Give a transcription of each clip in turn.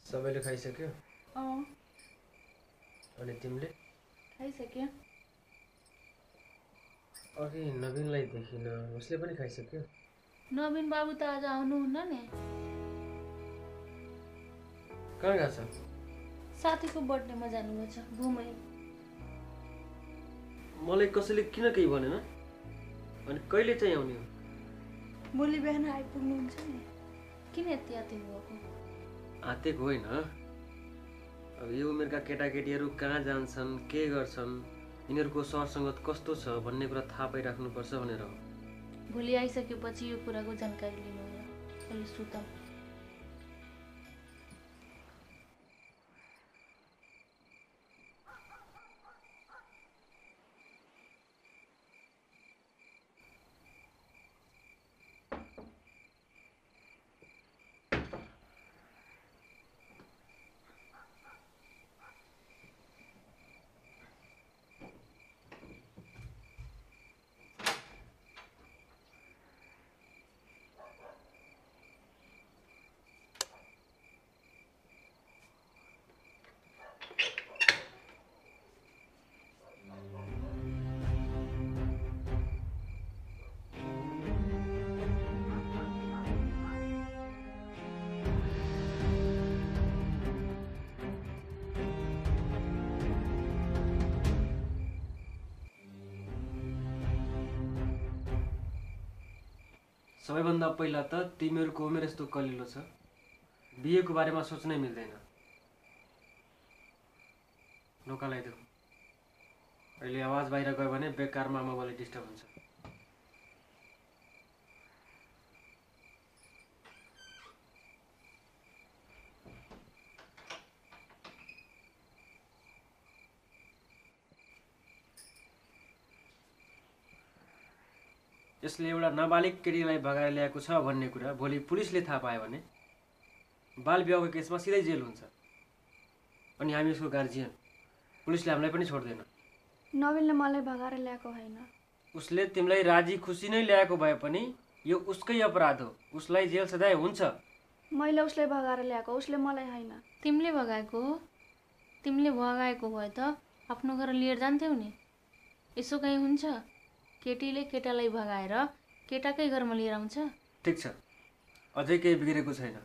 सबैले खाइसक्यो? अँ अनि तिमीले? खाइसक्यो। अघि नवीनलाई देखिन, उसले पनि खाइसक्यो? नवीन बाबु त आज आउनुहुन्न नि। कहाँ गएको छ? साथीको बर्थडेमा जानुभएको छ घुमै। मलाई कसैले किन केही भनेन? अनि कहिले चाहिँ आउने हो? भोलि बिहान आइपुग्नुहुन्छ नि। किन यति आत्तिनु भएको? आतेको होइन। अब यो उमेरका केटाकेटीहरू कहाँ जान्छन्, के गर्छन्, यिनीहरूको सरसङ्गत कस्तो छ भन्ने कुरा थाहा पाइराख्नुपर्छ भनेर हो। भोलि आइसकेपछि यो कुराको जानकारी लिनु होला। अहिले सुतम। सबैभन्दा पहिला त तिमीहरूको उमेर यस्तो कलिलो छ, बिहेको बारेमा सोच्नै मिल्दैन। नोकालाइदेऊ। अहिले आवाज बाहिर गयो भने बेकारमा आमाबाले डिस्टर्ब हुन्छ। यसले एउटा नाबालिग केटीलाई भगाएर ल्याएको छ भन्ने कुरा भोलि पुलिसले थाहा पायो भने बाल विवाहको केसमा सिधै जेल हुन्छ। अनि हामी उसको गार्जियन, पुलिसले हामीलाई पनि छोड्दैन। नवीनले मलाई भगाएर ल्याएको होइन। उसले तिमीलाई राजी खुसी नै ल्याएको भए पनि यो उसकै अपराध हो। उसलाई जेल सजाय हुन्छ। मैले उसले भगाएर ल्याएको, उसले मलाई होइन। तिमीले भगाएको हो? तिमीले भगाएको भए त आफ्नो घर लिएर जान्थ्यौ नि। यसो कहीँ हुन्छ? केटीले केटालाई भगाएर केटाकै घरमा लिएर आउँछ? ठिक छ, अझै केही बिग्रेको छैन।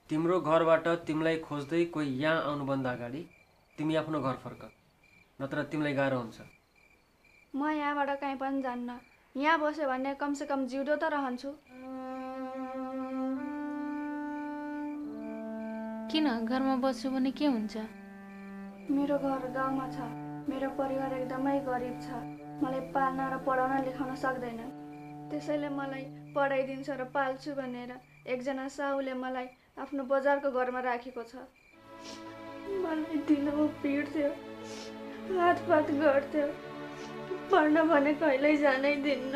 तिम्रो घरबाट तिमीलाई खोज्दै कोही यहाँ आउनुभन्दा अगाडि तिमी आफ्नो घर फर्क, नत्र तिमीलाई गाह्रो हुन्छ। म यहाँबाट कहीँ पनि जान्न। यहाँ बस्यो भने कमसेकम जिउँदो त रहन्छु। किन घरमा बस्यो भने के हुन्छ? मेरो घर गाउँमा छ। मेरो परिवार एकदमै गरिब छ। मलाई पाल्न र पढाउन लेखाउन सक्दैन। त्यसैले मलाई पढाइदिन्छ र पाल्छु भनेर एकजना साहुले मलाई आफ्नो बजारको घरमा राखेको छ। मलाई दिनमा पिट्थ्यो, हातपात गर्थ्यो, पढ्न भने कहिल्यै जानै दिन्न।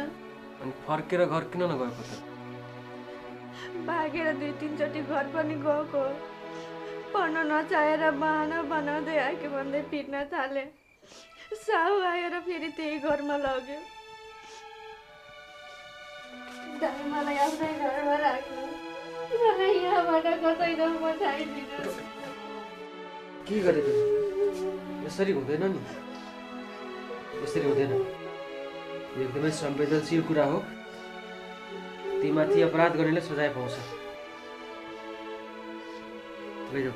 अनि फर्केर घर किन नगएको त? भागेर 2-3 चोटि घर पनि गएको। पढ्न नचाहेर बहाना बनाउँदै आएको भन्दै पिट्न थाले। साहु आएर फेरि त्यही घरमा लग्यो। दाइ मलाई आफ्नै घरमा राख्नु। मलाई यहाँबाट कतै नपठाइदिनु। के गरेको? यसरी हुँदैन नि। यसरी हुँदैन। यो एकदमै संवेदनशील कुरा हो। तीमाथि अपराध गर्नेले सजाय पाउँछ। लैजाऊ।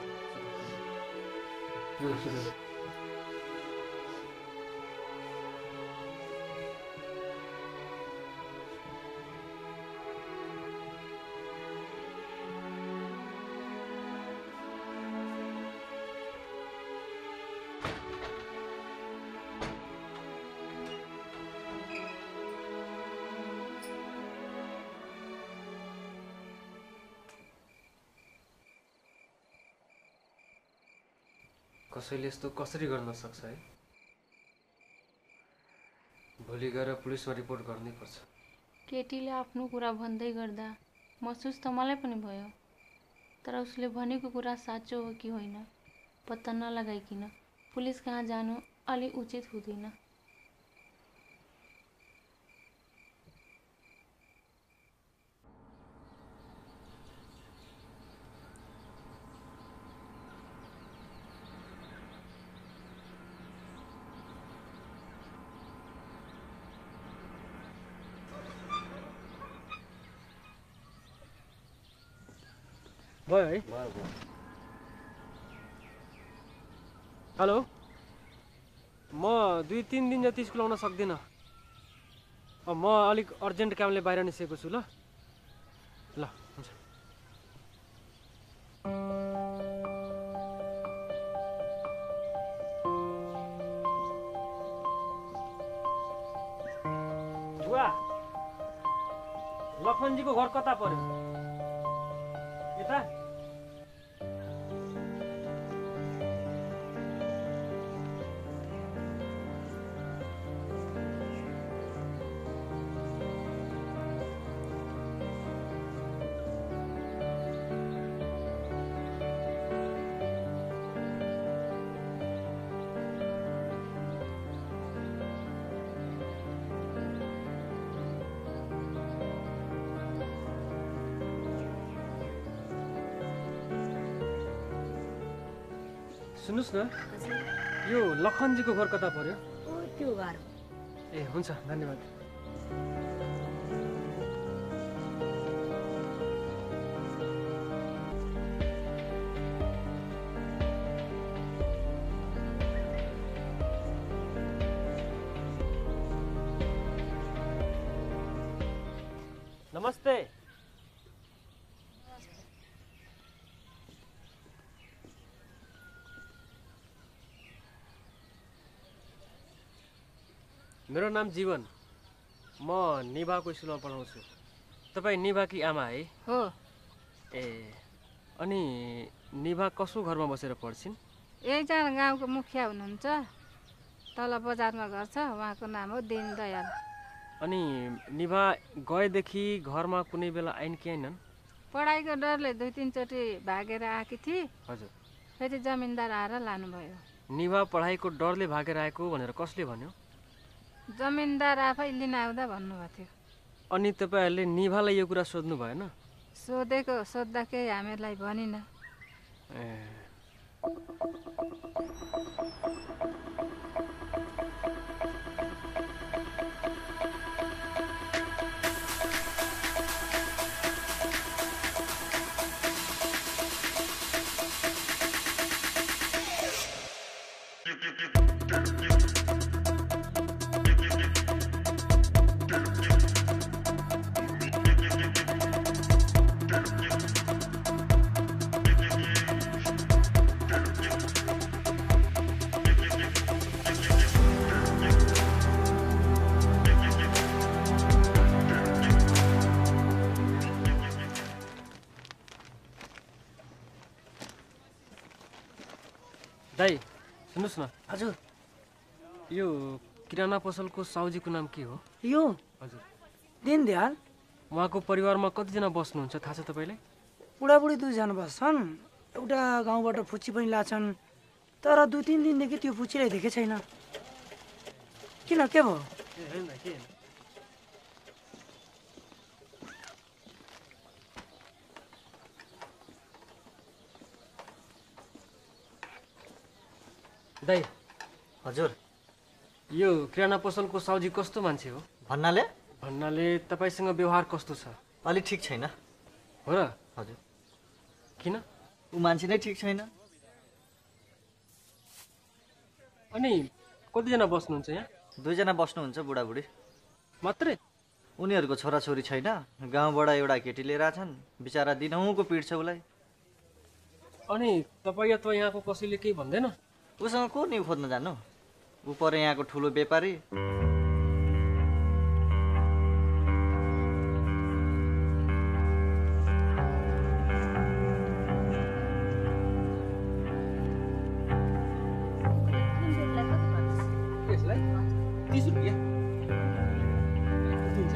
कसैले यस्तो कसरी गर्न सक्छ है? भोलि गएर पुलिसमा रिपोर्ट गर्नै पर्छ। केटीले आफ्नो कुरा भन्दै गर्दा महसुस त मलाई पनि भयो। तर उसले भनेको कुरा साँचो हो कि होइन पत्ता नलगाइकिन पुलिस कहाँ जानु अलि उचित हुँदैन। भयो है। हेलो, म 2-3 दिन जति स्कुल आउन सक्दिनँ। म अलिक अर्जेन्ट कामले बाहिर निस्केको छु। ल ल हुन्छ। बुवा, लखनजीको घर कता पर्यो? यता? सुन्नुहोस् न, यो लखनजीको घर कता पर्यो? त्यो घर ए हुन्छ, धन्यवाद। नमस्ते। मेरो नाम जीवन, म निभाको स्कुलमा पढाउँछु। तपाईँ निभाकी आमा है? हो। ए, अनि निभा कसको घरमा बसेर पढ्छिन्? एकजना गाउँको मुखिया हुनुहुन्छ, तल बजारमा घर छ, उहाँको नाम हो दीनदयाल। अनि निभा गएदेखि घरमा कुनै बेला आइन् कि आइनन्? पढाइको डरले 2-3 चोटि भागेर आएकी थिए। हजुर। फेरि जमिनदार आएर लानुभयो। निभा पढाइको डरले भागेर आएको भनेर कसले भन्यो? जमिनदार आफै लिन आउँदा भन्नुभएको थियो। अनि तपाईँहरूले निभालाई यो कुरा सोध्नु भएन? सोद्धा केही हामीहरूलाई भनिन। ए, दाइ सुन्नुहोस् न। हजुर। यो किराना पसलको साउजीको नाम के हो? यो हजुर। दीनदयाल। उहाँको परिवारमा कतिजना बस्नुहुन्छ थाहा छ तपाईँलाई? बुढाबुढी 2 जना बस्छन्। एउटा गाउँबाट फुच्ची पनि लाछन्, तर 2-3 दिनदेखि त्यो फुच्चीलाई देखे छैन। किन, के भयो? दाइ हजुर। यो किराना पसलको साउजी कस्तो मान्छे हो? भन्नाले तपाईँसँग व्यवहार कस्तो छ? अलि ठिक छैन। हो र? हजुर। किन? ऊ मान्छे नै ठिक छैन। अनि कतिजना बस्नुहुन्छ यहाँ? 2 जना बस्नुहुन्छ, बुढाबुढी मात्रै? उनीहरूको छोराछोरी छैन। गाउँबाट एउटा केटी लिएर आछन्, बिचरा दिनहुँको पिड छ उसलाई। अनि तपाईँ अथवा यहाँको कसैले केही भन्दैन? उसँग को नि खोज्न जानु? ऊ पर यहाँको ठुलो व्यापारी। यसलाई 30 रुपियाँ दिन्छ।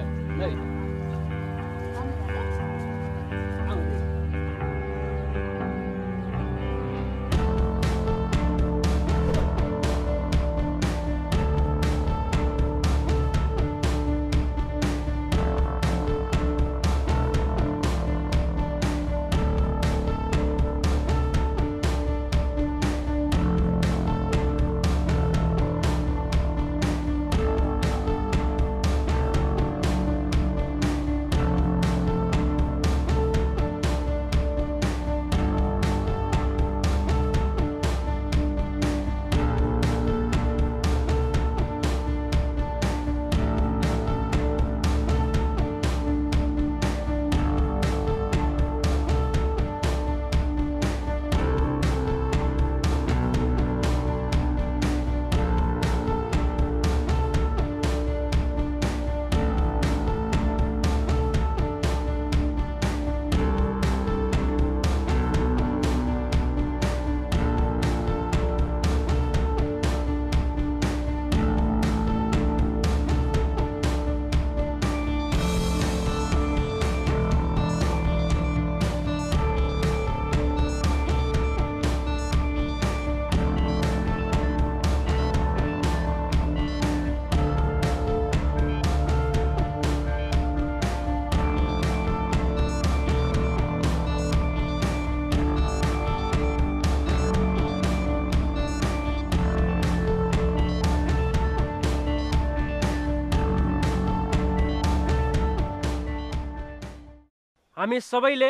हामी सबैले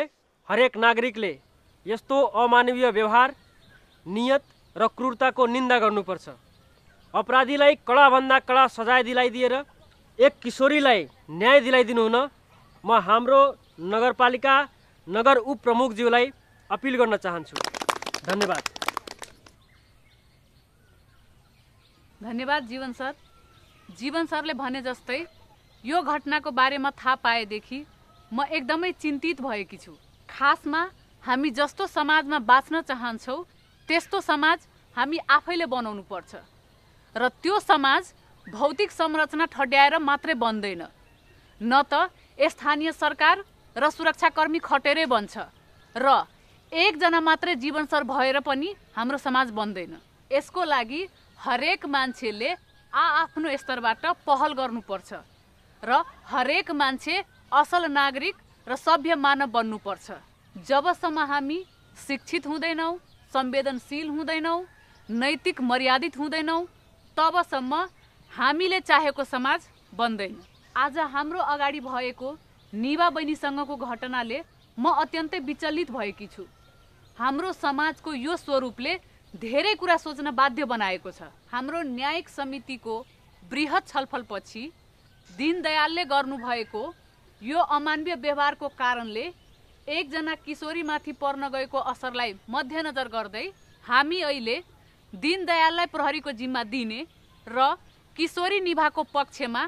हरेक नागरिकले यस्तो अमानवीय व्यवहार, नियत र क्रूरताको निन्दा गर्नुपर्छ। अपराधीलाई कडाभन्दा कडा सजाय दिलाइदिएर एक किशोरीलाई न्याय दिलाइदिनु हुन म हाम्रो नगरपालिका नगर उपप्रमुखज्यूलाई अपिल गर्न चाहन्छु। धन्यवाद। धन्यवाद जीवन सर। जीवन सरले भने जस्तै यो घटनाको बारेमा थाहा पाएदेखि म एकदमै चिन्तित भएकी छु। खासमा हामी जस्तो समाजमा बाँच्न चाहन्छौँ त्यस्तो समाज हामी आफैले बनाउनु पर्छ र त्यो समाज भौतिक संरचना ठड्याएर मात्रै बन्दैन, न त स्थानीय सरकार र सुरक्षाकर्मी खटेरै बन्छ र एकजना मात्रै जीवन सर भएर पनि हाम्रो समाज बन्दैन। यसको लागि हरेक मान्छेले आफ्नो स्तरबाट पहल गर्नुपर्छ र हरेक मान्छे असल नागरिक र सभ्य मानव बन्नुपर्छ। जबसम्म हामी शिक्षित हुँदैनौँ, संवेदनशील हुँदैनौँ, नैतिक मर्यादित हुँदैनौँ, तबसम्म हामीले चाहेको समाज बन्दैन। आज हाम्रो अगाडि भएको निवा बहिनीसँगको घटनाले म अत्यन्तै विचलित भएकी छु। हाम्रो समाजको यो स्वरूपले धेरै कुरा सोच्न बाध्य बनाएको छ। हाम्रो न्यायिक समितिको बृहत छलफलपछि दीनदयालले गर्नुभएको यो अमानवीय व्यवहारको कारणले एकजना किशोरीमाथि पर्न गएको असरलाई मध्यनजर गर्दै हामी अहिले दीनदयाललाई प्रहरीको जिम्मा दिने र किशोरी निभाको पक्षमा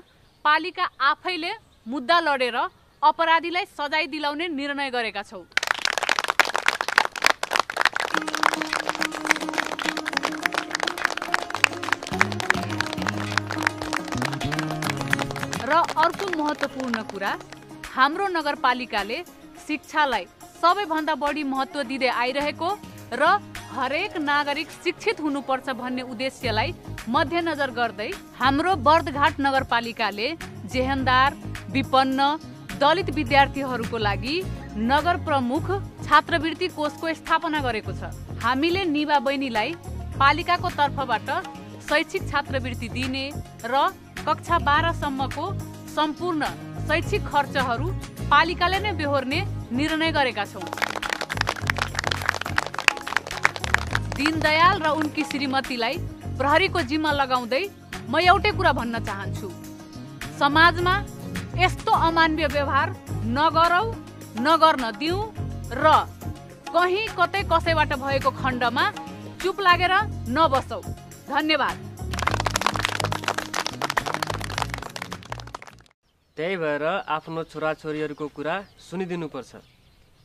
पालिका आफैले मुद्दा लडेर अपराधीलाई सजाय दिलाउने निर्णय गरेका छौँ। र अर्को महत्त्वपूर्ण कुरा, हाम्रो नगरपालिकाले शिक्षालाई सबैभन्दा बढी महत्त्व दिँदै आइरहेको र हरेक नागरिक शिक्षित हुनुपर्छ भन्ने उद्देश्यलाई मध्यनजर गर्दै हाम्रो बर्दघाट नगरपालिकाले जेहेन्दार, विपन्न, दलित विद्यार्थीहरूको लागि नगर प्रमुख छात्रवृत्ति कोषको स्थापना गरेको छ। हामीले निवा बहिनीलाई पालिकाको तर्फबाट शैक्षिक छात्रवृत्ति दिने र कक्षा 12 सम्मको सम्पूर्ण शैक्षिक खर्चहरू पालिकाले नै बेहोर्ने निर्णय गरेका छौँ। दीनदयाल र उनकी श्रीमतीलाई प्रहरीको जिम्मा लगाउँदै म एउटै कुरा भन्न चाहन्छु, समाजमा यस्तो अमानवीय व्यवहार नगरौँ, नगर्न दिउँ र कहीँ कतै कसैबाट भएको खण्डमा चुप लागेर नबसौँ। धन्यवाद। त्यही भएर आफ्नो छोराछोरीहरूको कुरा सुनिदिनुपर्छ।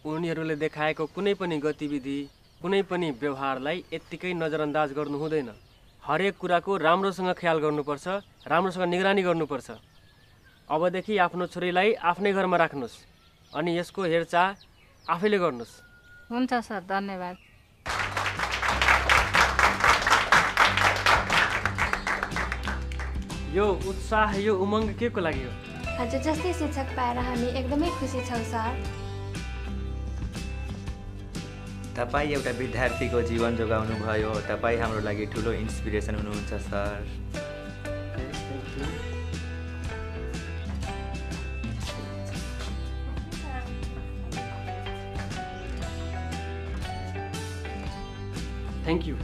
उनीहरूले देखाएको कुनै पनि गतिविधि, कुनै पनि व्यवहारलाई यत्तिकै नजरअन्दाज गर्नु हुँदैन। हरेक कुराको राम्रोसँग ख्याल गर्नुपर्छ, राम्रोसँग निगरानी गर्नुपर्छ। अबदेखि आफ्नो छोरीलाई आफ्नै घरमा राख्नुहोस् अनि यसको हेरचाह आफैले गर्नुहोस्। हुन्छ सर, धन्यवाद। यो उत्साह, यो उमङ्ग के को लागि हो? हजुर जस्तै शिक्षक पाएर हामी एकदमै खुसी छौँ सर। तपाईँ एउटा विद्यार्थीको जीवन जोगाउनु भयो। तपाईँ हाम्रो लागि ठुलो इन्सपिरेसन हुनुहुन्छ सर। Thank you.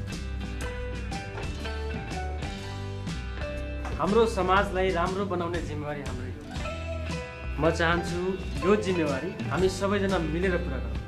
हाम्रो समाजलाई राम्रो बनाउने जिम्मेवारी हाम्रो हो। म चाहन्छु यो जिम्मेवारी हामी सबैजना मिलेर पुरा गरौँ।